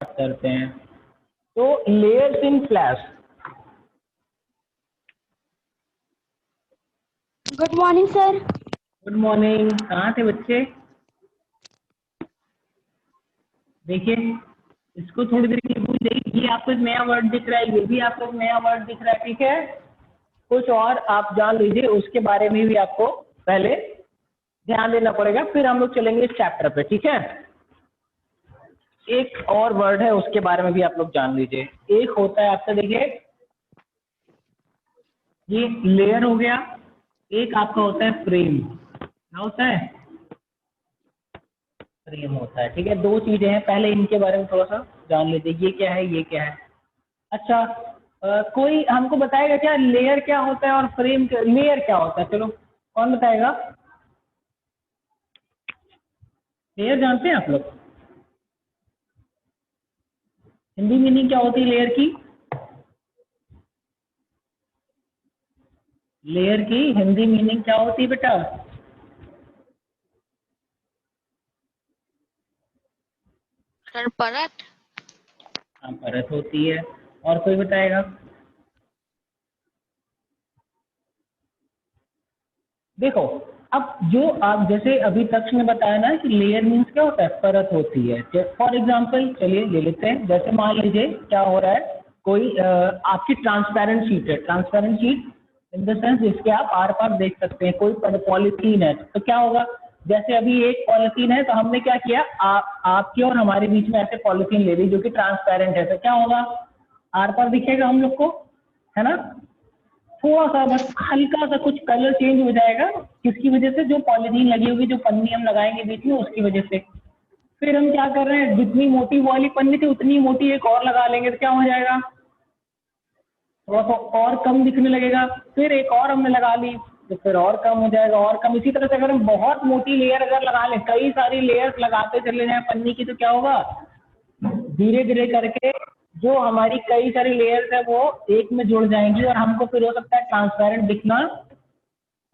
करते हैं। तो लेयर्स इन flash. Good morning sir. Good morning. कहाँ थे बच्चे? देखिए, इसको थोड़ी देर के लिए भूल जाइए। ये आपको एक नया वर्ड दिख रहा है, ये भी आपको एक नया वर्ड दिख रहा है, ठीक है। कुछ और आप जान लीजिए, उसके बारे में भी आपको पहले ध्यान देना पड़ेगा, फिर हम लोग चलेंगे इस चैप्टर पे, ठीक है। एक और वर्ड है, उसके बारे में भी आप लोग जान लीजिए। एक होता है आपका, देखिए, ये लेयर हो गया। एक आपका होता है फ्रेम। क्या होता है? फ्रेम होता है, ठीक है। दो चीजें हैं, पहले इनके बारे में थोड़ा सा जान लेते हैं। ये क्या है, ये क्या है। अच्छा, कोई हमको बताएगा क्या लेयर क्या होता है और फ्रेम लेयर क्या होता है? चलो, कौन बताएगा? लेयर जानते हैं आप लोग? हिंदी मीनिंग क्या होती है लेयर की? लेयर की हिंदी मीनिंग क्या होती है बेटा? सर परत। हाँ, परत होती है। और कोई बताएगा? देखो, अब जो आप जैसे अभी तक ने बताया ना कि लेयर मीन्स क्या होता है, परत होती है। फॉर एग्जाम्पल चलिए ले लेते हैं, जैसे मान लीजिए क्या हो रहा है, कोई आपकी ट्रांसपेरेंट शीट है। Transparent sheet in the sense जिसके आप आर पार देख सकते हैं। कोई पॉलिथीन है तो क्या होगा, जैसे अभी एक पॉलिथीन है तो हमने क्या किया, आपके और हमारे बीच में ऐसे पॉलिथीन ले ली जो कि ट्रांसपेरेंट है, तो क्या होगा, आर पार दिखेगा हम लोग को, है ना। थोड़ा सा बस हल्का सा कुछ कलर चेंज हो जाएगा, किसकी वजह से? जो पॉलिथीन लगी होगी, जो पन्नी हम लगाएंगे बीच में, उसकी वजह से। फिर हम क्या कर रहे हैं, जितनी मोटी वाली पन्नी थी उतनी मोटी एक और लगा लेंगे, तो क्या हो जाएगा, थोड़ा सा और कम दिखने लगेगा। फिर एक और हमने लगा ली तो फिर और कम हो जाएगा, और कम। इसी तरह से अगर हम बहुत मोटी लेयर अगर लगा लें, कई सारी लेयर्स लगाते चले जाएं पन्नी की, तो क्या होगा, धीरे धीरे करके जो हमारी कई सारी लेयर्स है वो एक में जुड़ जाएंगी, और हमको फिर हो सकता है ट्रांसपेरेंट दिखना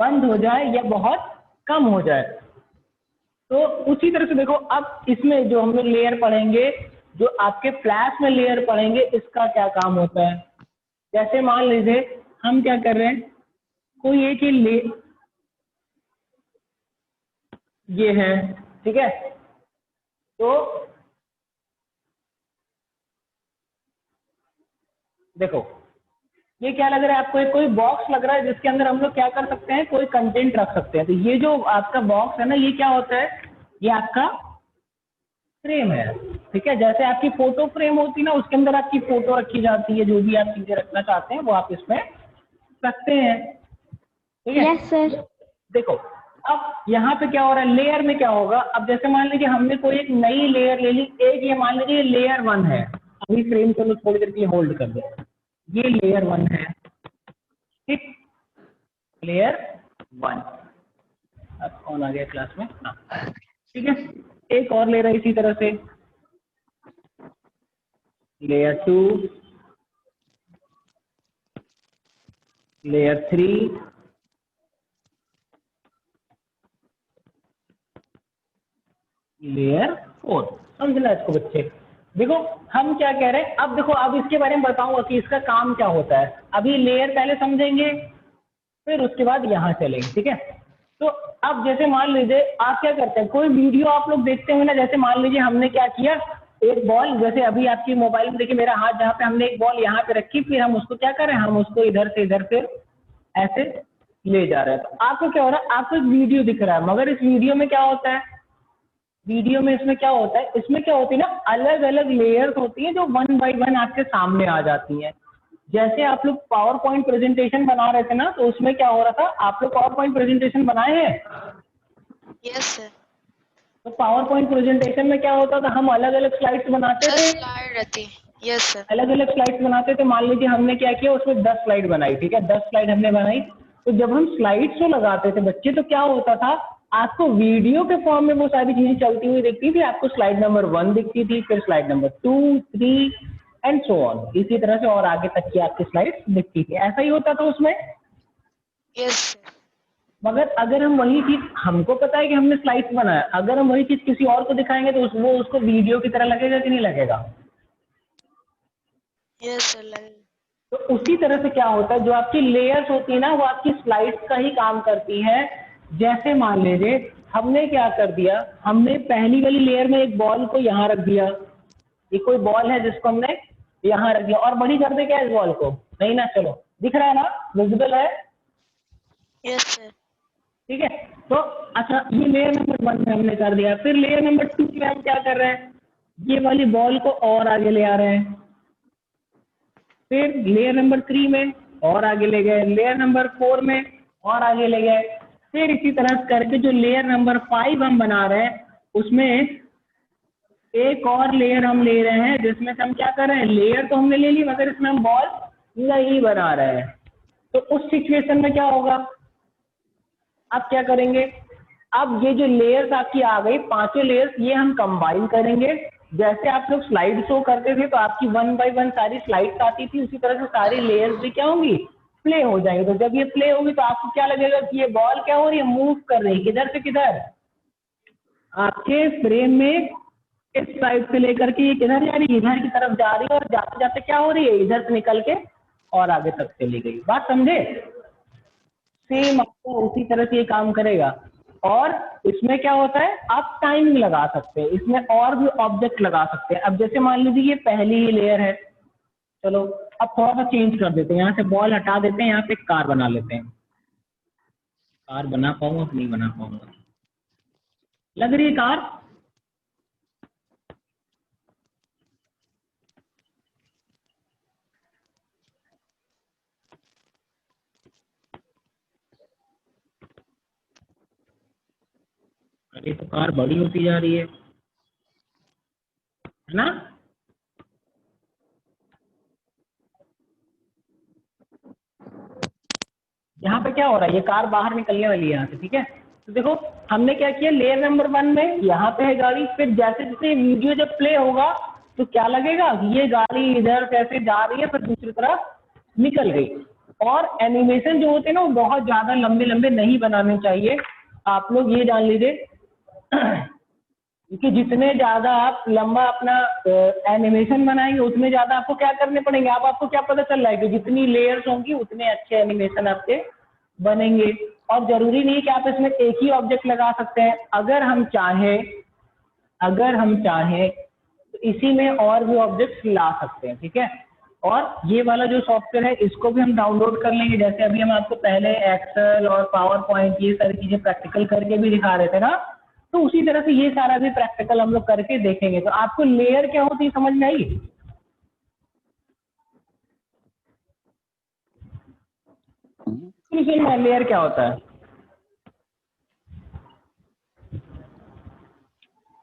बंद हो जाए या बहुत कम हो जाए। तो उसी तरह से देखो, अब इसमें जो हम लोग लेयर पढ़ेंगे, जो आपके फ्लैश में लेयर पढ़ेंगे, इसका क्या काम होता है। जैसे मान लीजिए हम क्या कर रहे हैं, कोई एक ही ये है, ठीक है। तो देखो, ये क्या लग रहा है आपको, एक कोई बॉक्स लग रहा है जिसके अंदर हम लोग क्या कर सकते हैं, कोई कंटेंट रख सकते हैं। तो ये जो आपका बॉक्स है ना, ये क्या होता है, ये आपका फ्रेम है, ठीक है। जैसे आपकी फोटो फ्रेम होती है ना, उसके अंदर आपकी फोटो रखी जाती है, जो भी आप चीजें रखना चाहते हैं वो आप इसमें रखते हैं, ठीक है। Yes sir. देखो, अब यहाँ पे क्या हो रहा है, लेयर में क्या होगा, अब जैसे मान लीजिए हमने कोई एक नई लेयर ले ली, एक ये मान लीजिए लेयर 1 है। अभी फ्रेम को थोड़ी देर के लिए होल्ड कर दो। ये लेयर 1 है, ठीक, लेयर 1। अब कौन आ गया क्लास में? हाँ, ठीक है। एक और ले रहा है इसी तरह से, लेयर 2, लेयर 3, लेयर 4। समझना इसको बच्चे। देखो हम क्या कह रहे हैं, अब देखो, अब इसके बारे में बताऊंगा कि इसका काम क्या होता है। अभी लेयर पहले समझेंगे, फिर उसके बाद यहाँ चलेंगे, ठीक है। तो अब जैसे मान लीजिए आप क्या करते हैं, कोई वीडियो आप लोग देखते हैं ना, जैसे मान लीजिए हमने क्या किया, एक बॉल, जैसे अभी आपकी मोबाइल में देखिए मेरा हाथ जहाँ पे, हमने एक बॉल यहाँ पे रखी, फिर हम उसको क्या करें, हम उसको इधर से इधर से ऐसे ले जा रहे हैं। तो आपको क्या हो रहा है, आपको एक वीडियो दिख रहा है, मगर इस वीडियो में क्या होता है, वीडियो में इसमें क्या होता है, इसमें क्या होती है ना, अलग अलग लेयर्स होती हैं जो 1 बाय 1 आपके सामने आ जाती हैं। जैसे आप लोग पावर पॉइंट प्रेजेंटेशन बना रहे थे ना, तो उसमें क्या हो रहा था, आप लोग पावर पॉइंट प्रेजेंटेशन बनाए हैं? Yes sir. तो पावर पॉइंट प्रेजेंटेशन में क्या होता था, हम अलग अलग स्लाइड्स बनाते 10 थे, स्लाइड रहती। Yes sir. अलग अलग स्लाइड्स बनाते थे। मान लीजिए हमने क्या किया, उसमें 10 स्लाइड बनाई, ठीक है, 10 स्लाइड हमने बनाई। तो जब हम स्लाइड शो लगाते थे बच्चे, तो क्या होता था, आपको वीडियो के फॉर्म में वो सारी चीजें चलती हुई दिखती थी। आपको स्लाइड नंबर 1 दिखती थी, फिर slide number 2, 3 and so on, इसी तरह से और आगे तक की आपकी स्लाइड दिखती थी। ऐसा ही होता था उसमें। Yes sir. मगर अगर हम वही चीज, हमको पता है कि हमने स्लाइड्स बनाया, अगर हम वही चीज किसी और को दिखाएंगे तो वो उसको वीडियो की तरह लगेगा कि नहीं लगेगा? यस सर लगेगा। तो उसी तरह से क्या होता है, जो आपकी लेयर्स होती है ना वो आपकी स्लाइड्स का ही काम करती है। जैसे मान लीजिए हमने क्या कर दिया, हमने पहली वाली लेयर में एक बॉल को यहाँ रख दिया, ये कोई बॉल है जिसको हमने यहाँ रख दिया, और बड़ी कर दे क्या इस बॉल को, नहीं ना, चलो दिख रहा है ना, विजिबल है, यस सर। ठीक है। तो अच्छा ये लेयर नंबर 1 में हमने कर दिया, फिर लेयर नंबर 2 में हम क्या कर रहे हैं, ये वाली बॉल को और आगे ले आ रहे हैं, फिर लेयर नंबर 3 में और आगे ले गए, लेयर नंबर 4 में और आगे ले गए, फिर इसी तरह करके जो लेयर नंबर 5 हम बना रहे हैं उसमें एक और लेयर हम ले रहे हैं, जिसमें से हम क्या कर रहे हैं, लेयर तो हमने ले ली मगर इसमें हम बॉल नहीं बना रहे हैं। तो उस सिचुएशन में क्या होगा, अब क्या करेंगे, अब ये जो लेयर्स आपकी आ गई, पांचों लेयर्स, ये हम कंबाइन करेंगे। जैसे आप लोग स्लाइड शो करते थे तो आपकी 1 बाय 1 सारी स्लाइड्स आती थी, उसी तरह से सारी लेयर्स भी क्या होंगी, प्ले हो जाएंगी। तो जब ये प्ले होगी तो आपको क्या लगेगा कि ये बॉल क्या हो रही है, मूव कर रही है, किधर से किधर, आपके फ्रेम में इस साइड से लेकर के ये किधर जा रही है, इधर की तरफ जा रही है, और जाते जाते क्या हो रही है, इधर से निकल के और आगे तक चली गई। बात समझे, सेम आपको उसी तरह से ये काम करेगा। और इसमें क्या होता है, आप टाइमिंग लगा सकते हैं, इसमें और भी ऑब्जेक्ट लगा सकते हैं। अब जैसे मान लीजिए ये पहली ही लेयर है, चलो अब थोड़ा सा चेंज कर देते हैं, यहाँ से बॉल हटा देते हैं, यहाँ पे कार बना लेते हैं। कार बना पाऊंगा कि नहीं बना पाऊंगा, लग रही है कार, अरे तो कार बड़ी होती जा रही है ना। यहाँ पे क्या हो रहा है, ये कार बाहर निकलने वाली है यहाँ से, ठीक है। तो देखो हमने क्या किया, लेयर नंबर 1 में यहाँ पे है गाड़ी, फिर जैसे जैसे वीडियो जब प्ले होगा तो क्या लगेगा कि ये गाड़ी इधर से ऐसे जा रही है, फिर दूसरी तरफ निकल गई। और एनिमेशन जो होते हैं ना वो बहुत ज्यादा लंबे लंबे नहीं बनाने चाहिए, आप लोग ये जान लीजिए क्योंकि जितने ज्यादा आप लंबा अपना एनिमेशन बनाएंगे उतने ज्यादा आपको क्या करने पड़ेंगे। अब आपको क्या पता चल रहा है कि जितनी लेयर्स होंगी उतने अच्छे एनिमेशन आपके बनेंगे। और जरूरी नहीं कि आप इसमें एक ही ऑब्जेक्ट लगा सकते हैं, अगर हम चाहें तो इसी में और भी ऑब्जेक्ट्स ला सकते हैं, ठीक है। और ये वाला जो सॉफ्टवेयर है इसको भी हम डाउनलोड कर लेंगे, जैसे अभी हम आपको पहले एक्सेल और पावर पॉइंट ये सारी चीजें प्रैक्टिकल करके भी दिखा रहे थे ना, तो उसी तरह से ये सारा भी प्रैक्टिकल हम लोग करके देखेंगे। तो आपको लेयर क्या होती है समझ में आई, लेयर क्या होता है,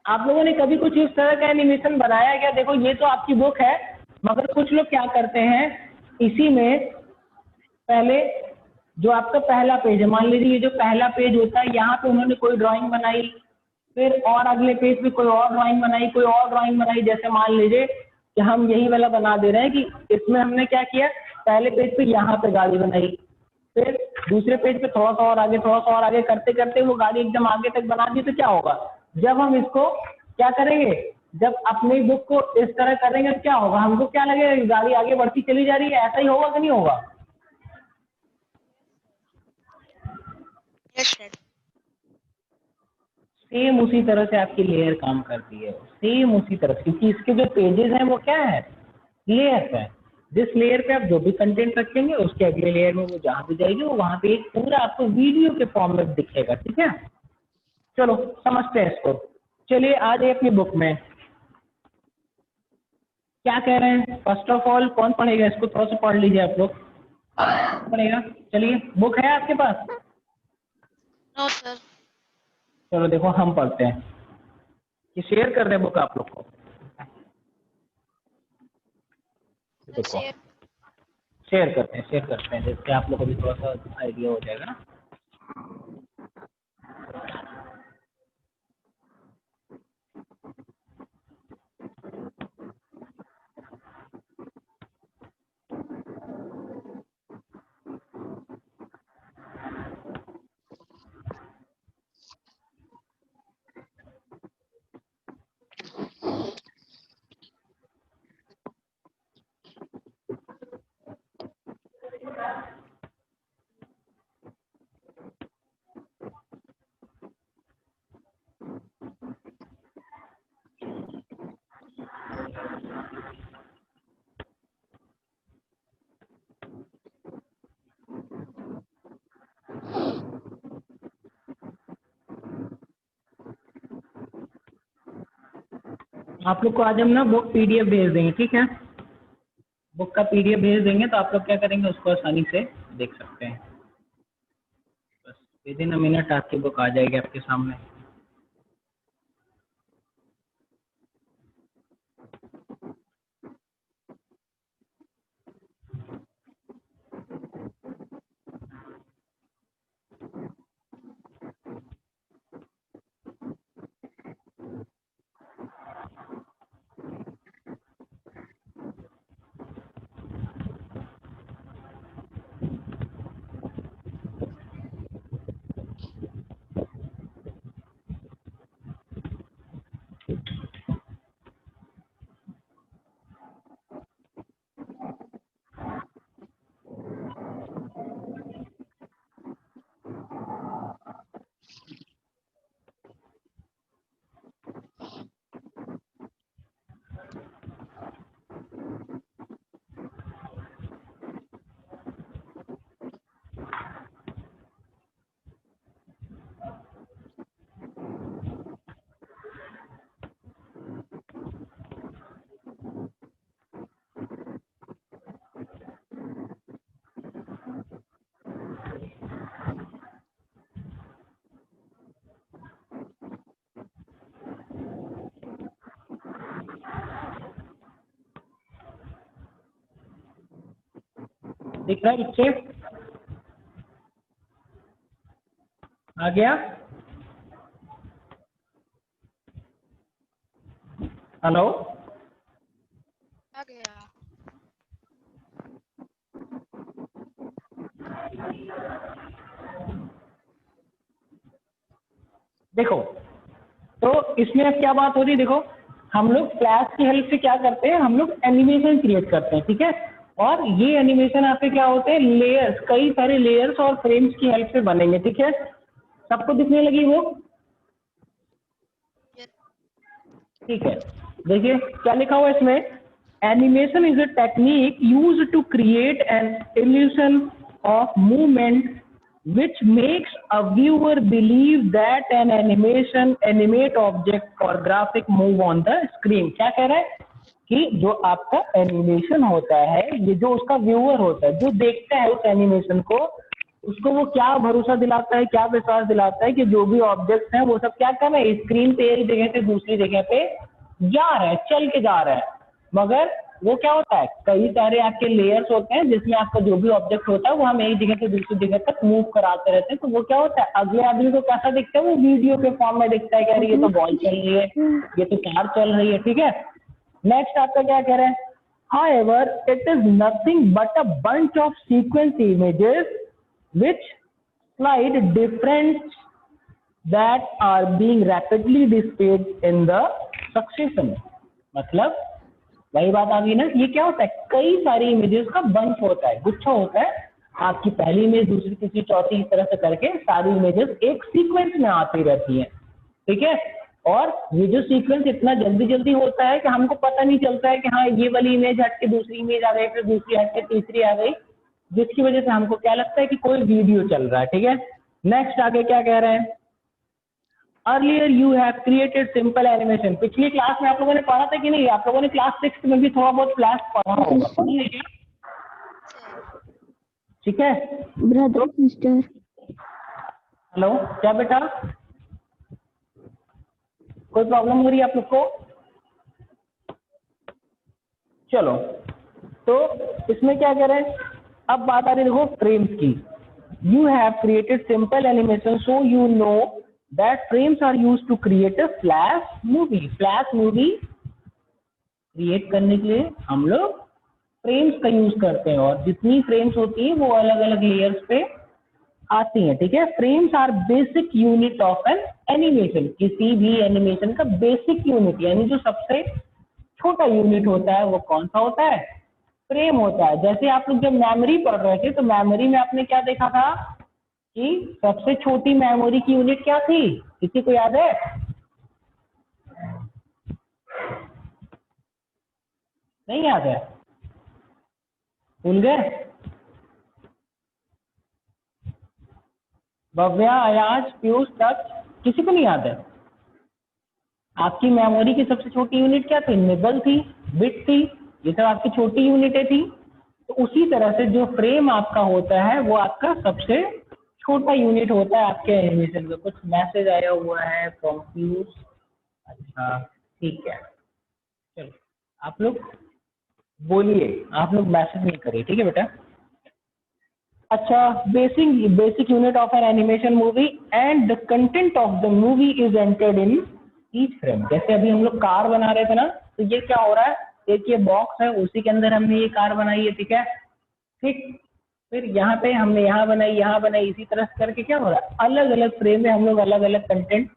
आप लोगों ने कभी कुछ इस तरह का एनिमेशन बनाया क्या। देखो ये तो आपकी बुक है, मगर कुछ लोग क्या करते हैं, इसी में पहले जो आपका पहला पेज है, मान लीजिए ये जो पहला पेज होता है यहाँ पे उन्होंने कोई ड्राइंग बनाई, फिर और अगले पेज पे कोई और ड्राइंग बनाई, कोई और ड्राइंग बनाई। जैसे मान लीजिए कि हम यही वाला बना दे रहे हैं कि इसमें हमने क्या किया, पहले पेज पे यहाँ पे गाड़ी बनाई, फिर दूसरे पेज पे थोड़ा सा और आगे, थोड़ा सा और आगे करते करते वो गाड़ी एकदम आगे तक बना दी। तो क्या होगा, जब हम इसको क्या करेंगे, जब अपनी बुक को इस तरह करेंगे तो क्या होगा, हमको क्या लगेगा कि गाड़ी आगे बढ़ती चली जा रही है, ऐसा ही होगा कि नहीं होगा। Yes sir. सेम उसी तरह से आपकी लेयर काम करती है, सेम उसी तरह से, क्योंकि इसके जो पेजेस हैं वो क्या है, लेयर है। जिस लेयर पे आप जो भी कंटेंट रखेंगे उसके अगले लेयर में वो जहां भी जाएगी वो वहां पे एक पूरा आपको वीडियो के फॉर्म में दिखेगा, ठीक है। चलो समझते हैं इसको, चलिए आ जाइए अपनी बुक में, क्या कह रहे हैं। फर्स्ट ऑफ ऑल कौन पढ़ेगा इसको, थोड़ा सा पढ़ लीजिए आप लोग, पढ़ेगा। चलिए बुक है आपके पास, नो सर। चलो देखो हम पढ़ते हैं, कि शेयर कर दें बुक आप लोग को, सर देखो शेयर। शेयर करते हैं, जिससे आप लोग को भी थोड़ा सा आइडिया हो जाएगा ना। आप लोग को आज हम ना बुक पीडीएफ भेज देंगे, ठीक है? बुक का पीडीएफ भेज देंगे तो आप लोग क्या करेंगे, उसको आसानी से देख सकते हैं। बस विद इन अ मिनट आपकी बुक आ जाएगी आपके सामने। दिख रहा है बच्चे? आ गया? हेलो? आ गया। देखो, तो इसमें अब क्या बात हो रही है, देखो हम लोग फ्लैश की हेल्प से क्या करते हैं, हम लोग एनिमेशन क्रिएट करते हैं, ठीक है? और ये एनिमेशन आपके क्या होते हैं, लेयर्स, कई सारे लेयर्स और फ्रेम्स की हेल्प से बनेंगे, ठीक है? सबको दिखने लगी वो? ठीक है, देखिए क्या लिखा हुआ है इसमें, animation is a technique used to create an illusion of movement which makes a viewer believe that an animate object or graphic move on the screen। क्या कह रहा है कि जो आपका एनिमेशन होता है, ये जो उसका व्यूअर होता है, जो देखता है उस एनिमेशन को, उसको वो क्या भरोसा दिलाता है, क्या विश्वास दिलाता है कि जो भी ऑब्जेक्ट्स हैं वो सब क्या कर रहे हैं, स्क्रीन पे एक जगह से दूसरी जगह पे जा रहा है, चल के जा रहा है। मगर वो क्या होता है, कई सारे आपके लेयर्स होते हैं जिसमें आपका जो भी ऑब्जेक्ट होता है वो हम एक जगह से दूसरी जगह तक मूव कराते रहते हैं। तो वो क्या होता है, अगले आदमी को कैसा दिखता है, वो वीडियो के फॉर्म में दिखता है कि अरे ये तो बॉल चल रही है, ये तो कार चल रही है, ठीक है? नेक्स्ट आपका क्या कह रहे हैं, however it is nothing but a bunch of sequence images which slide different that are being rapidly displayed in the succession। मतलब वही बात आ गई ना, ये क्या होता है, कई सारी इमेजेस का बंच होता है, गुच्छा होता है, आपकी पहली इमेज, दूसरी, तीसरी, चौथी, इस तरह से करके सारी इमेजेस एक सीक्वेंस में आती रहती हैं, ठीक है? और ये जो सीक्वेंस इतना जल्दी जल्दी होता है कि हमको पता नहीं चलता है कि हाँ ये वाली इमेज हट के दूसरी इमेज आ गई, फिर दूसरी हट के तीसरी आ गई, जिसकी वजह से हमको क्या लगता है कि कोई वीडियो चल रहा है, ठीक है? नेक्स्ट आगे क्या कह रहे हैं, Earlier you have created simple animation। पिछली क्लास में आप लोगों ने पढ़ा था कि नहीं? आप लोगों ने क्लास 6 में भी थोड़ा बहुत फ्लैश पढ़ा होगा, पढ़ी है क्या? ठीक है ब्रदर सिस्टर। हेलो, क्या बेटा, कोई प्रॉब्लम हो रही है आप लोग को? चलो, तो इसमें क्या कह रहे हैं, अब बात आ रही है देखो फ्रेम्स की। You have created simple animation so you know that frames are used to create a flash movie. Flash movie create करने के लिए हम लोग फ्रेम्स का यूज करते हैं, और जितनी फ्रेम्स होती है वो अलग अलग लेयर्स पे आती हैं, ठीक है? Frames are basic unit of an animation. किसी भी एनिमेशन का बेसिक यूनिट यानी जो सबसे छोटा यूनिट होता है वो कौन सा होता है, फ्रेम होता है। जैसे आप लोग जब मेमोरी पढ़ रहे थे तो मेमोरी में आपने क्या देखा था कि सबसे छोटी मेमोरी की यूनिट क्या थी, किसी को याद है? नहीं याद है? भूल गए? भव्या, अयाज, पीयूष, तक किसी को नहीं याद है? आपकी मेमोरी की सबसे छोटी यूनिट क्या थी? निबल थी, बिट थी, ये सब आपकी छोटी यूनिटें थी। तो उसी तरह से जो फ्रेम आपका होता है वो आपका सबसे छोटा यूनिट होता है आपके एनिमेशन में। कुछ मैसेज आया हुआ है फ्रॉम पीयूष। अच्छा ठीक है, चलो आप लोग बोलिए, आप लोग मैसेज नहीं करिए, ठीक है बेटा। अच्छा, basic unit of an animation movie and the content of the movie is entered in each frame. जैसे अभी हम लोग कार बना रहे थे ना, तो ये क्या हो रहा है, एक ये बॉक्स है, उसी के अंदर हमने ये कार बनाई है, ठीक है, ठीक। फिर यहाँ पे हमने यहाँ बनाई, इसी तरह से करके क्या हो रहा है, अलग अलग फ्रेम में हम लोग अलग अलग कंटेंट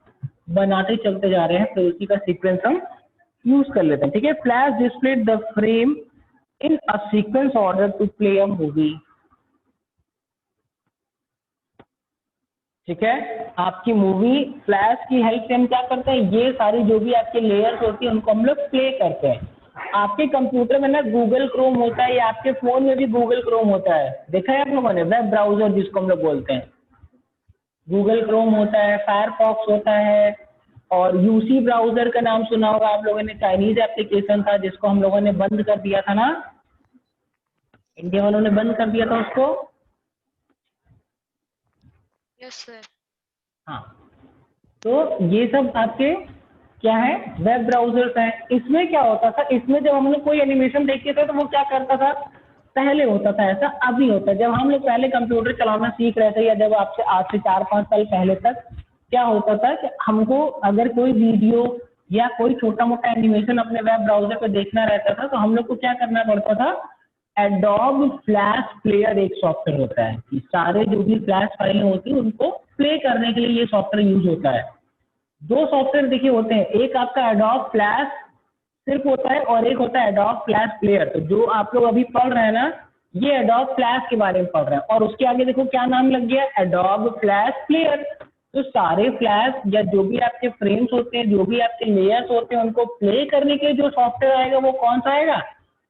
बनाते चलते जा रहे हैं। तो उसी का सीक्वेंस हम यूज कर लेते हैं, ठीक है। Flash display the frame in a sequence order to play a movie, ठीक है। आपकी मूवी फ्लैश की हेल्प से हम क्या करते हैं, ये सारी जो भी आपके लेयर्स होती है उनको हम लोग प्ले करते हैं। आपके कंप्यूटर में ना गूगल क्रोम होता है, या आपके फोन में भी गूगल क्रोम होता है, देखा है आप लोगों ने, वेब ब्राउजर जिसको हम लोग बोलते हैं। गूगल क्रोम होता है, फायरफॉक्स होता है, और यूसी ब्राउजर का नाम सुना होगा आप लोगों ने, चाइनीज एप्लीकेशन था जिसको हम लोगों ने बंद कर दिया था ना, इंडिया वालों ने बंद कर दिया था उसको। Yes sir. हाँ, तो ये सब आपके क्या है, वेब ब्राउजर्स हैं। इसमें क्या होता था, इसमें जब हम लोग कोई एनिमेशन देखते थे तो वो क्या करता था, पहले होता था ऐसा, अभी होता है। जब हम लोग पहले कंप्यूटर चलाना सीख रहे थे, या जब आपसे आज से 4-5 साल पहले तक क्या होता था कि हमको अगर कोई वीडियो या कोई छोटा मोटा एनिमेशन अपने वेब ब्राउजर पे देखना रहता था, तो हम लोग को क्या करना पड़ता था, एडोब फ्लैश प्लेयर एक सॉफ्टवेयर होता है कि सारे जो भी फ्लैश फाइलें होती है उनको प्ले करने के लिए ये सॉफ्टवेयर यूज होता है। दो सॉफ्टवेयर देखिए होते हैं, एक आपका एडोब फ्लैश सिर्फ होता है, और एक होता है एडोब फ्लैश प्लेयर। तो जो आप लोग अभी पढ़ रहे हैं ना, ये एडोब फ्लैश के बारे में पढ़ रहे हैं, और उसके आगे देखो क्या नाम लग गया, एडोब फ्लैश प्लेयर। तो सारे फ्लैश या जो भी आपके फ्रेम्स होते हैं, जो भी आपके लेयर्स होते हैं, उनको प्ले करने के जो सॉफ्टवेयर आएगा वो कौन सा आएगा,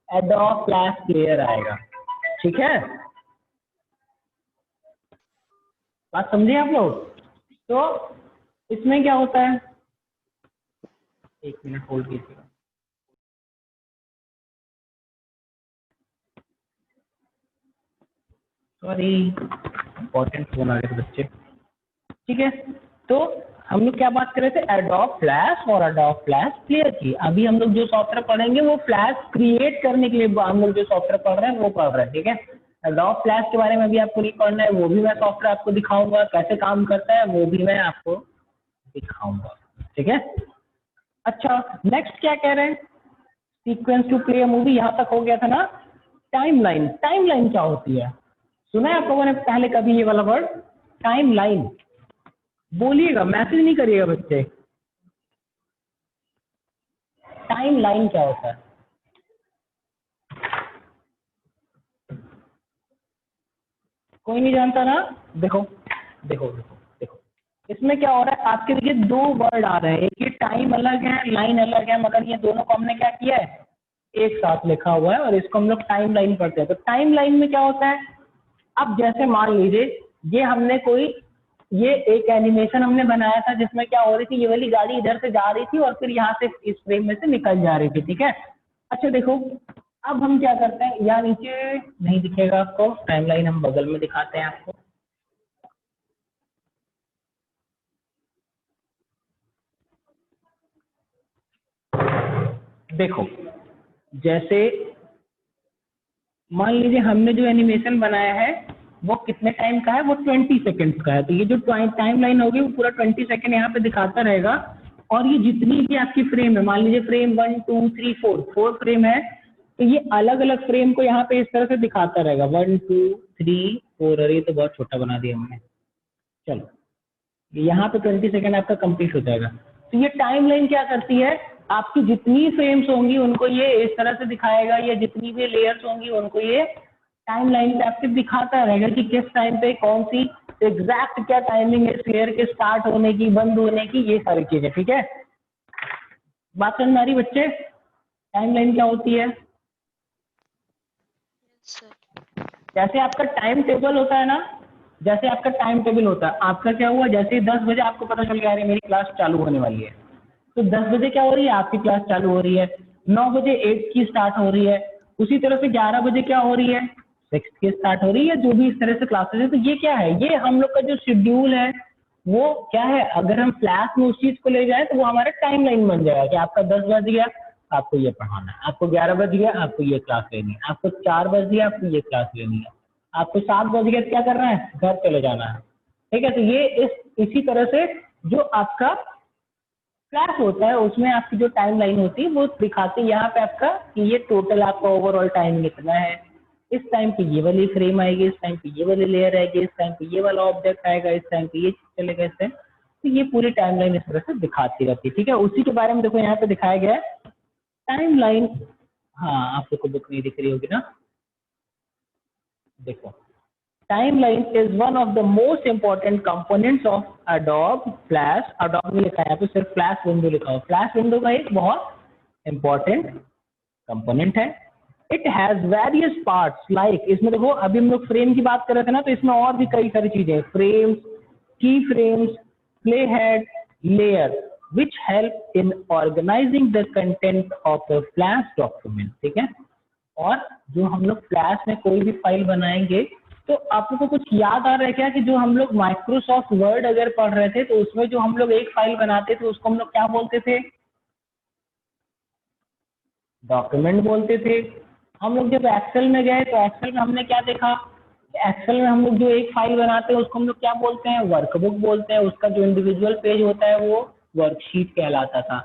एडोब फ्लैश प्लेयर आएगा, ठीक है। बात समझे आप लोग? तो इसमें क्या होता है, एक मिनट होल्ड कीजिएगा। सॉरी, इंपॉर्टेंट फोन आ गए बच्चे, ठीक है। तो हम लोग क्या बात कर रहे थे, एडोब फ्लैश और एडोब फ्लैश प्लेयर की। अभी हम लोग जो सॉफ्टवेयर पढ़ेंगे वो फ्लैश क्रिएट करने के लिए हम लोग जो सॉफ्टवेयर पढ़ रहे हैं वो पढ़ रहे हैं, ठीक है। एडोब फ्लैश के बारे में भी आपको नहीं पढ़ना है, वो भी मैं सॉफ्टवेयर आपको दिखाऊंगा, कैसे काम करता है वो भी मैं आपको दिखाऊंगा, ठीक है। अच्छा, नेक्स्ट क्या कह रहे हैं, sequence to play a movie, यहाँ तक हो गया था ना। टाइमलाइन, टाइमलाइन क्या होती है, सुना है आप लोगों ने पहले कभी ये वाला वर्ड, टाइमलाइन? बोलिएगा, मैसेज नहीं करिएगा बच्चे। टाइमलाइन क्या होता है? कोई नहीं जानता ना? देखो देखो देखो देखो, इसमें क्या हो रहा है, आपके देखिए दो वर्ड आ रहे हैं, एक ये टाइम अलग है, लाइन अलग है, मगर ये दोनों को हमने क्या किया है, एक साथ लिखा हुआ है, और इसको हम लोग टाइम लाइन पढ़ते हैं। तो टाइम लाइन में क्या होता है, अब जैसे मान लीजिए ये हमने कोई, ये एक एनिमेशन हमने बनाया था जिसमें क्या हो रही थी, ये वाली गाड़ी इधर से जा रही थी और फिर यहाँ से इस फ्रेम में से निकल जा रही थी, ठीक है। अच्छा देखो, अब हम क्या करते हैं, यहाँ नीचे नहीं दिखेगा आपको, टाइमलाइन हम बगल में दिखाते हैं आपको। देखो, जैसे मान लीजिए हमने जो एनिमेशन बनाया है वो कितने टाइम का है, वो 20 सेकेंड्स का है। तो ये जो टाइम लाइन होगी वो पूरा 20 सेकेंड यहाँ पे दिखाता रहेगा, और ये जितनी भी आपकी फ्रेम है, मान लीजिए फ्रेम 1 2 3 4 फ्रेम है, तो ये अलग अलग फ्रेम को यहाँ पे इस तरह से दिखाता रहेगा, 1 2 3 4। अरे ये तो बहुत छोटा बना दिया हमने, चलो यहाँ पे 20 सेकेंड आपका कंप्लीट हो जाएगा। तो ये टाइम लाइन क्या करती है, आपकी जितनी फ्रेम्स होंगी उनको ये इस तरह से दिखाएगा, या जितनी भी लेयर्स होंगी उनको ये टाइम लाइन पे आपको दिखाता रहेगा कि किस टाइम पे कौन सी एग्जैक्ट क्या टाइमिंग है लेयर के स्टार्ट होने की, बंद होने की, ये सारी चीजें, ठीक है। बात समझ में आ रही बच्चे, टाइम लाइन क्या होती है? सर। जैसे आपका टाइम टेबल होता है ना, जैसे आपका टाइम टेबल होता है, आपका क्या हुआ, जैसे 10 बजे आपको पता चल गया अरे मेरी क्लास चालू होने वाली है, तो 10 बजे क्या हो रही है, आपकी क्लास चालू हो रही है। 9 बजे 8 की स्टार्ट हो रही है। उसी तरह से 11 बजे क्या हो रही है, 6 की स्टार्ट हो रही है। जो भी इस तरह से क्लासेस है, तो ये क्या है, ये हम लोग का जो शेड्यूल है वो क्या है, अगर हम क्लास में उस चीज को ले जाए तो वो हमारा टाइम लाइन बन जाएगा कि आपका 10 बज गया आपको ये पढ़ाना है, आपको 11 बज गया आपको ये क्लास लेनी है, आपको 4 बज गया आपको ये क्लास लेनी है, आपको 7 बज गया क्या करना है, घर चले जाना है। ठीक है, तो ये इसी तरह से जो आपका क्लास होता है उसमें आपकी जो टाइम लाइन होती है वो दिखाती है यहाँ पे आपका कि ये टोटल आपका ओवरऑल टाइम कितना है, इस टाइम पे ये वाली फ्रेम आएगी, इस टाइम पे ये वाली लेयर आएगी, इस टाइम पे ये वाला ऑब्जेक्ट आएगा, इस टाइम पे ये चलेगा, इस टाइम, तो ये पूरी टाइम लाइन इस तरह से दिखाती रहती है। ठीक है, उसी के बारे में देखो यहाँ पे दिखाया गया है टाइम लाइन। हाँ, आप लोग को बुक नहीं दिख रही होगी ना, देखो timeline is one of the most important components of Adobe Flash। Adobe में लिखा है यहाँ पे, सिर्फ Flash विंडो लिखा हो, Flash विंडो का एक बहुत important component है। It has various parts like, इसमें देखो अभी हम लोग फ्रेम की बात कर रहे थे ना, तो इसमें और भी कई सारी चीजें, फ्रेम्स, की frames, play head, layer, which help in organizing the content of a Flash document। ठीक है, और जो हम लोग फ्लैश में कोई भी फाइल बनाएंगे, तो आप लोग को कुछ याद आ रहा है क्या कि जो हम लोग माइक्रोसॉफ्ट वर्ड अगर पढ़ रहे थे तो उसमें जो हम लोग एक फाइल बनाते थे उसको हम लोग क्या बोलते थे, डॉक्यूमेंट बोलते थे। हम लोग जब एक्सेल में गए तो एक्सेल में हमने क्या देखा, एक्सेल में हम लोग जो एक फाइल बनाते हैं उसको हम लोग क्या बोलते हैं, वर्कबुक बोलते हैं, उसका जो इंडिविजुअल पेज होता है वो वर्कशीट कहलाता था।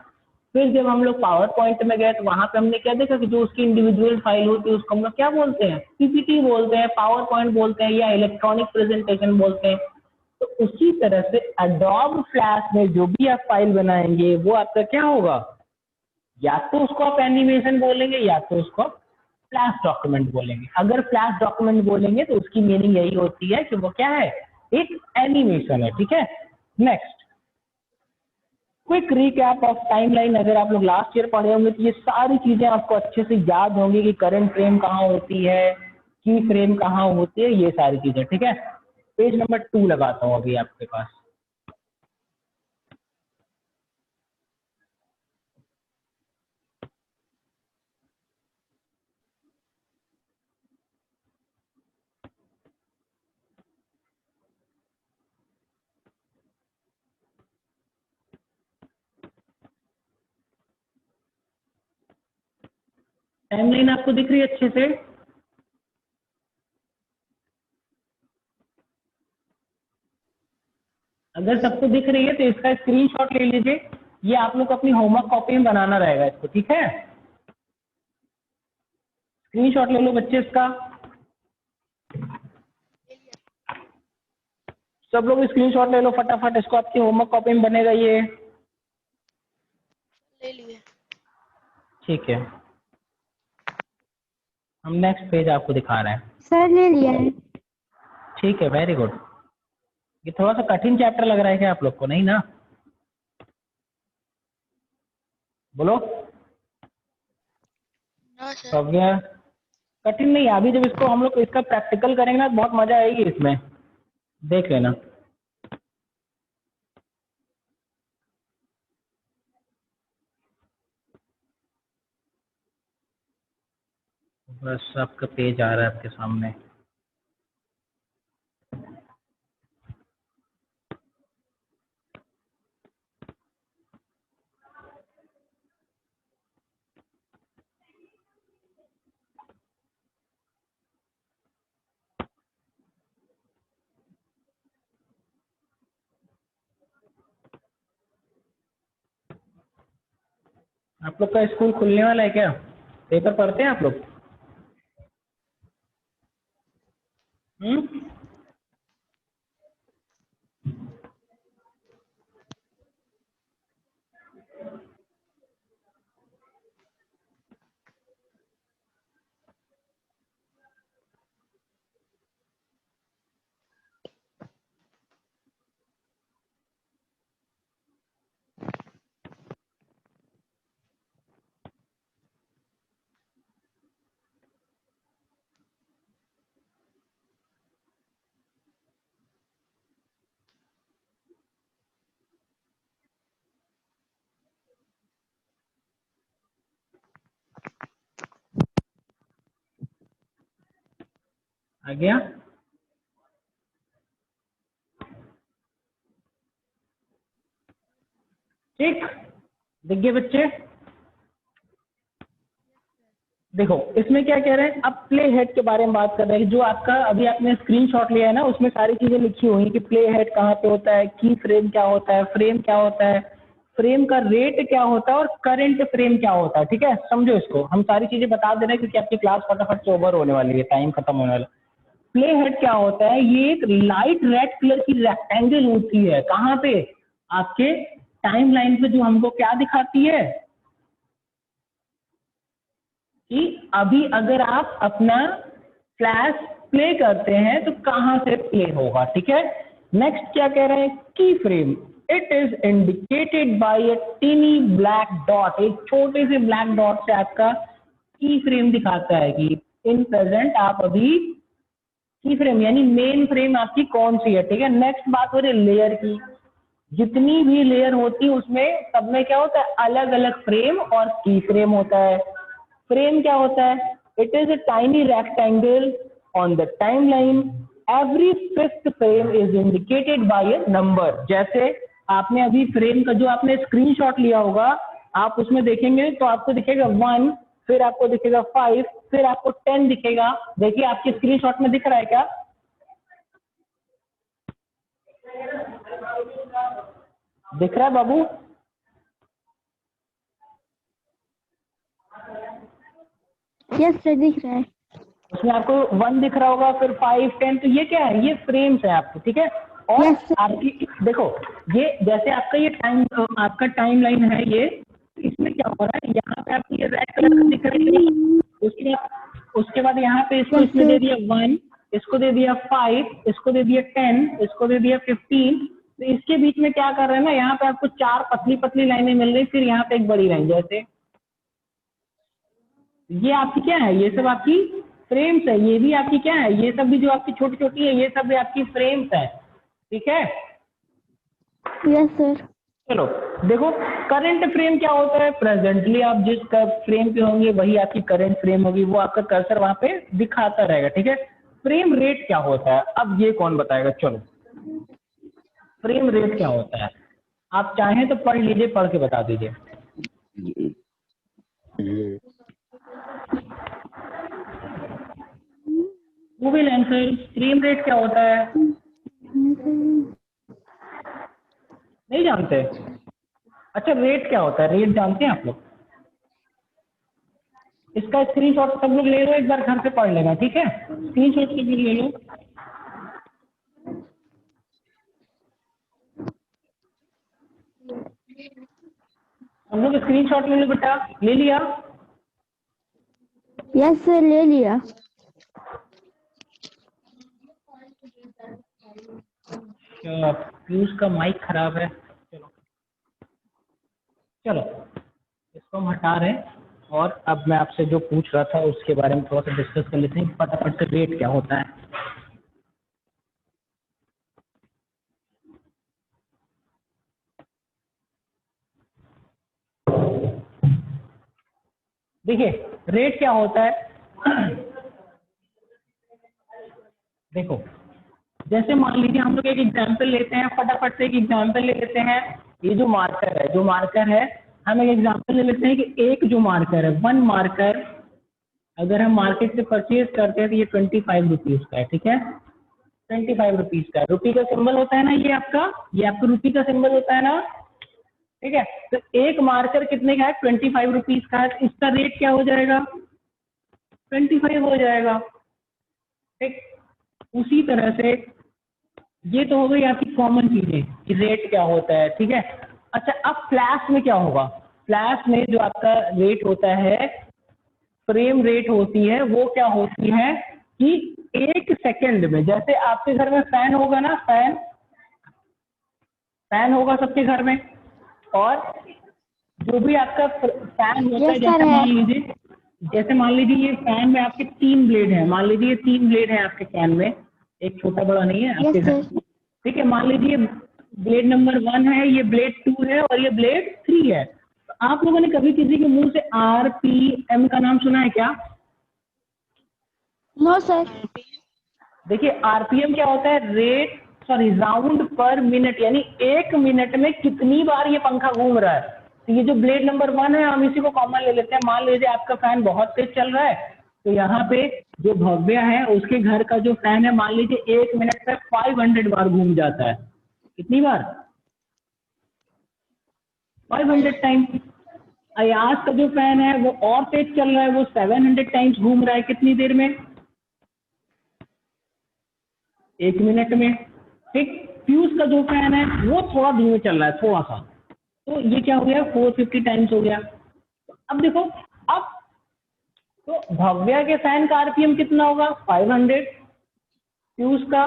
फिर जब हम लोग पावर पॉइंट में गए तो वहां पे हमने क्या देखा कि जो उसकी इंडिविजुअल फाइल होती है उसको हम लोग क्या बोलते हैं, पीपीटी बोलते हैं, पावर पॉइंट बोलते हैं, या इलेक्ट्रॉनिक प्रेजेंटेशन बोलते हैं। तो उसी तरह से एडोब फ्लैश में जो भी आप फाइल बनाएंगे वो आपका क्या होगा, या तो उसको आप एनिमेशन बोलेंगे या तो उसको आप फ्लैश डॉक्यूमेंट बोलेंगे। अगर फ्लैश डॉक्यूमेंट बोलेंगे तो उसकी मीनिंग यही होती है कि वो क्या है, एक एनिमेशन है। ठीक है, next quick recap of timeline. अगर आप लोग लास्ट ईयर पढ़े होंगे तो ये सारी चीजें आपको अच्छे से याद होंगी कि करंट फ्रेम कहाँ होती है, की फ्रेम कहाँ होती है, ये सारी चीजें। ठीक है, पेज नंबर 2 लगाता हूँ अभी आपके पास। टाइमलाइन आपको दिख रही है अच्छे से, अगर सबको दिख रही है तो इसका स्क्रीनशॉट ले लीजिए, ये आप लोग अपनी होमवर्क कॉपी में बनाना रहेगा इसको। ठीक है, स्क्रीनशॉट ले लो बच्चे इसका, ले लिया। सब लोग स्क्रीनशॉट ले लो फटाफट, इसको आपकी होमवर्क कॉपी में बनेगा ये। ले लिए। ठीक है, हम नेक्स्ट पेज आपको दिखा रहे हैं। सर ले लिया है। ठीक है, वेरी गुड। ये थोड़ा सा कठिन चैप्टर लग रहा है क्या आप लोग को, नहीं ना, बोलो। ना सर। हो गया, कठिन नहीं है। अभी जब इसको हम लोग इसका प्रैक्टिकल करेंगे ना बहुत मजा आएगी इसमें, देख लेना। बस आपका पेज आ रहा है आपके सामने। आप लोग का स्कूल खुलने वाला है क्या, पेपर पढ़ते हैं आप लोग? हम्म, आ गया? ठीक, दिख गए बच्चे? देखो इसमें क्या कह रहे हैं, अब प्ले हेड के बारे में बात कर रहे हैं। जो आपका अभी आपने स्क्रीनशॉट लिया है ना, उसमें सारी चीजें लिखी हुई कि प्ले हेड कहाँ पे होता है, की फ्रेम क्या होता है, फ्रेम क्या होता है, फ्रेम का रेट क्या होता है और करंट फ्रेम क्या होता है। ठीक है, समझो इसको, हम सारी चीजें बता दे रहे हैं क्योंकि आपकी क्लास फटाफट से ओवर होने वाली है, टाइम खत्म होने वाला। प्ले हेड क्या होता है, ये एक लाइट रेड कलर की रेक्टेंगल होती है। कहाँ पे? आपके टाइम लाइन पे, जो हमको क्या दिखाती है कि अभी अगर आप अपना फ्लैश प्ले करते हैं तो कहां से प्ले होगा। ठीक है, नेक्स्ट क्या कह रहे हैं, key frame, it is indicated by a tiny black dot. एक छोटे से ब्लैक डॉट से आपका की फ्रेम दिखाता है कि इन प्रेजेंट आप अभी की फ्रेम यानी मेन फ्रेम आपकी कौन सी है। ठीक है, नेक्स्ट बात हो रही है लेयर की। जितनी भी लेयर होती है उसमें सब में क्या होता है, अलग अलग फ्रेम और की फ्रेम होता है। फ्रेम क्या होता है, it is a tiny rectangle on the timeline, every fifth frame is indicated by a number. जैसे आपने अभी फ्रेम का जो आपने स्क्रीनशॉट लिया होगा, आप उसमें देखेंगे तो आपको दिखेगा 1, फिर आपको दिखेगा 5, फिर आपको 10 दिखेगा। देखिए आपके स्क्रीनशॉट में दिख रहा है क्या? दिख रहा है बाबू? यस सर, दिख रहा है। उसमें आपको 1 दिख रहा होगा, फिर 5, 10, तो ये क्या है, ये फ्रेम्स है आपके। ठीक है, और Yes, sir. आपकी देखो ये जैसे आपका ये टाइम, आपका टाइम लाइन है ये, इसमें क्या हो रहा है, यहाँ पे आपको ये रेड कलर दिख रही है, उसके बाद यहाँ पे इसको Yes, इसमें दे sir. दिया 1, इसको दे दिया 5, इसको दे दिया 10, इसको दे दिया 15। तो इसके बीच में क्या कर रहे हैं ना, यहाँ पे आपको 4 पतली पतली लाइनें मिल रही, फिर यहाँ पे एक बड़ी लाइन। जैसे ये आपकी क्या है, ये सब आपकी फ्रेम्स है। ये भी आपकी क्या है, ये सब भी जो आपकी छोटी छोटी है, ये सब भी आपकी फ्रेम्स है। ठीक है, Yes, sir. चलो देखो करंट फ्रेम क्या होता है। प्रेजेंटली आप जिस फ्रेम पे होंगे वही आपकी करंट फ्रेम होगी, वो आपका कर्सर वहां पे दिखाता रहेगा। ठीक है, फ्रेम रेट क्या होता है, अब ये कौन बताएगा? चलो फ्रेम रेट क्या होता है, आप चाहें तो पढ़ लीजिए, पढ़ के बता दीजिए। Who will answer? Frame rate क्या होता है? नहीं जानते? अच्छा रेट क्या होता है, रेट जानते हैं आप लोग? इसका स्क्रीनशॉट सब लोग ले लो, एक बार घर से पढ़ लेना। ठीक है, स्क्रीनशॉट सब लोग ले लो। हम लोग स्क्रीनशॉट ले लो बेटा, ले लिया? Yes, sir. ले लिया। पीयूष का माइक खराब है। चलो चलो इसको हम हटा रहे हैं, और अब मैं आपसे जो पूछ रहा था उसके बारे में थोड़ा सा डिस्कस कर लेते हैं। फटाफट से रेट क्या होता है। देखिए रेट क्या होता है देखो जैसे मान लीजिए हम लोग एक एग्जाम्पल लेते हैं, फटाफट से एक एग्जाम्पल ले लेते हैं। ये जो मार्कर है, हम एक एग्जाम्पल ले लेते हैं कि एक जो मार्कर है, 1 मार्कर अगर हम मार्केट से परचेज करते हैं तो ये 25 रुपीज का है। ठीक है, 25 रुपीज का, रुपी का सिंबल होता है ना, ये आपका रुपी का सिंबल होता है ना। ठीक है, तो एक मार्कर कितने का है, 25 रुपीज का है, तो इसका रेट क्या हो जाएगा, 25 हो जाएगा। ठीक, उसी तरह से ये तो हो गई आपकी कॉमन चीजें कि रेट क्या होता है। ठीक है, अच्छा अब फ्लैश में क्या होगा, फ्लैश में जो आपका रेट होता है, फ्रेम रेट होती है, वो क्या होती है कि 1 सेकंड में, जैसे आपके घर में फैन होगा ना, फैन होगा सबके घर में, और जो भी आपका फैन होता है, Yes, sir, है। जैसे मान लीजिए ये फैन में आपके 3 ब्लेड हैं, मान लीजिए 3 ब्लेड है आपके फैन में, एक छोटा बड़ा नहीं है आपके Yes, घर। sir. ठीक है, मान लीजिए ब्लेड नंबर 1 है, ये ब्लेड 2 है और ये ब्लेड 3 है। तो आप लोगों ने कभी किसी के मुंह से RPM का नाम सुना है क्या? No, sir. देखिए आरपीएम क्या होता है, राउंड पर मिनट, यानी 1 मिनट में कितनी बार ये पंखा घूम रहा है। तो ये जो ब्लेड नंबर 1 है हम इसी को कॉमन ले लेते हैं। मान लीजिए आपका फैन बहुत तेज चल रहा है, तो यहाँ पे जो भव्य है उसके घर का जो फैन है मान लीजिए 1 मिनट में 500 बार घूम जाता है। कितनी बार? 500 टाइम। अयाज का जो फैन है वो और तेज चल रहा है, वो 700 टाइम्स घूम रहा है। कितनी देर में? 1 मिनट में। ठीक। फ्यूज का जो फैन है वो थोड़ा धीमे चल रहा है, थोड़ा सा, तो ये क्या हो गया, 450 टाइम्स हो गया। अब देखो, अब तो भव्या के फैन का आरपीएम कितना होगा? 500। फ्यूज का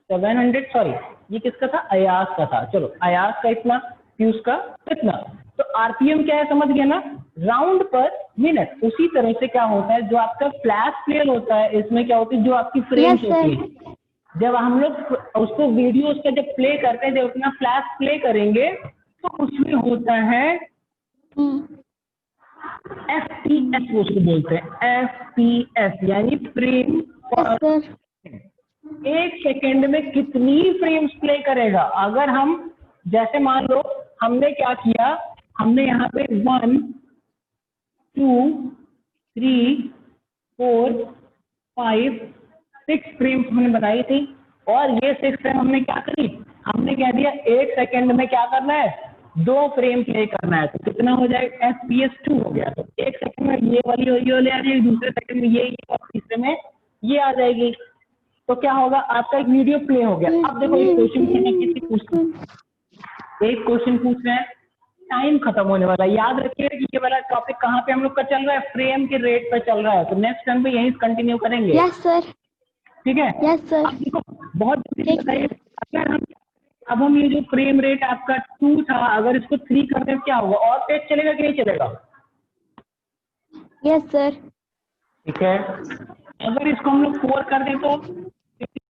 700, सॉरी ये किसका था? अयाज का था। चलो अयाज का इतना, फ्यूज का कितना। तो आरपीएम क्या है, समझ गया ना, राउंड पर मिनट। उसी तरह से क्या होता है, जो आपका फ्लैश प्लेयर होता है इसमें क्या होती है, जो आपकी फ्रेम्स Yes, होती sir. है, जब हम लोग उसको वीडियो का जब प्ले करते हैं, जब अपना फ्लैश प्ले करेंगे तो उसमें होता है FPS, वो उसको बोलते हैं FPS, यानी फ्रेम Yes, sir. 1 सेकेंड में कितनी फ्रेम्स प्ले करेगा। अगर हम जैसे मान लो हमने क्या किया, हमने यहाँ पे 1 2 3 4 5 6 फ्रेम्स हमने बनाई थी, और ये 6 फ्रेम हमने क्या करी, हमने कह दिया 1 सेकेंड में क्या करना है, 2 फ्रेम प्ले करना है। तो कितना हो जाएगा? FPS 2 हो गया। तो 1 सेकेंड में ये वाली आ जाएगी, दूसरे सेकेंड में ये, और तीसरे में ये आ जाएगी। तो क्या होगा, आपका एक वीडियो प्ले हो गया। अब देखो एक क्वेश्चन पूछ रहे हैं, टाइम खत्म होने वाला है। याद रखिए कि ये वाला टॉपिक कहाँ पे हम लोग का चल रहा है, फ्रेम के रेट पे चल रहा है। तो नेक्स्ट टाइम पे यही कंटिन्यू करेंगे। Yes, sir. ठीक है? Yes, sir. अब देखो बहुत जल्दी ठीक बताइए, अगर हम अब हम ये जो फ्रेम रेट आपका 2 था, अगर इसको 3 कर दें क्या होगा, और तेज चलेगा कि नहीं चलेगा? Yes, sir. ठीक है। अगर इसको हम लोग 4 कर दें तो